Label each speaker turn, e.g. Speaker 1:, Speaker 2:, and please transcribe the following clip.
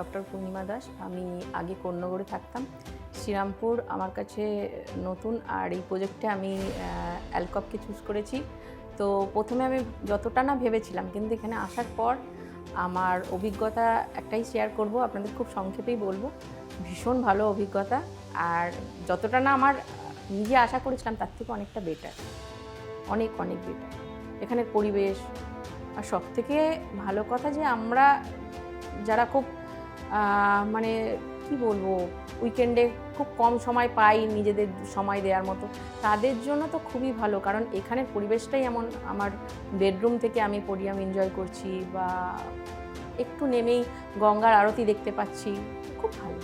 Speaker 1: Doctor পূর্ণিমা দাস। আমি আগে কোন্নগরে থাকতাম। শ্রীরামপুর আমার কাছে নতুন, আর এই প্রজেক্টে আমি অ্যালকপকে চুজ করেছি। তো প্রথমে আমি যতটা না ভেবেছিলাম, কিন্তু এখানে আসার পর আমার অভিজ্ঞতা একটাই শেয়ার করব, আপনাদের খুব সংক্ষেপেই বলবো। ভীষণ ভালো অভিজ্ঞতা, আর যতটা না আমার নিজে আশা করেছিলাম তার থেকে অনেকটা বেটার, অনেক অনেক বেটার। এখানের পরিবেশ, আর সবথেকে ভালো কথা যে আমরা যারা খুব মানে কি বলবো, উইকেন্ডে খুব কম সময় পাই নিজেদের সময় দেওয়ার মতো, তাদের জন্য তো খুবই ভালো। কারণ এখানের পরিবেশটাই এমন, আমার বেডরুম থেকে আমি পোডিয়াম এনজয় করছি, বা একটু নেমেই গঙ্গার আরতি দেখতে পাচ্ছি, খুব ভালো।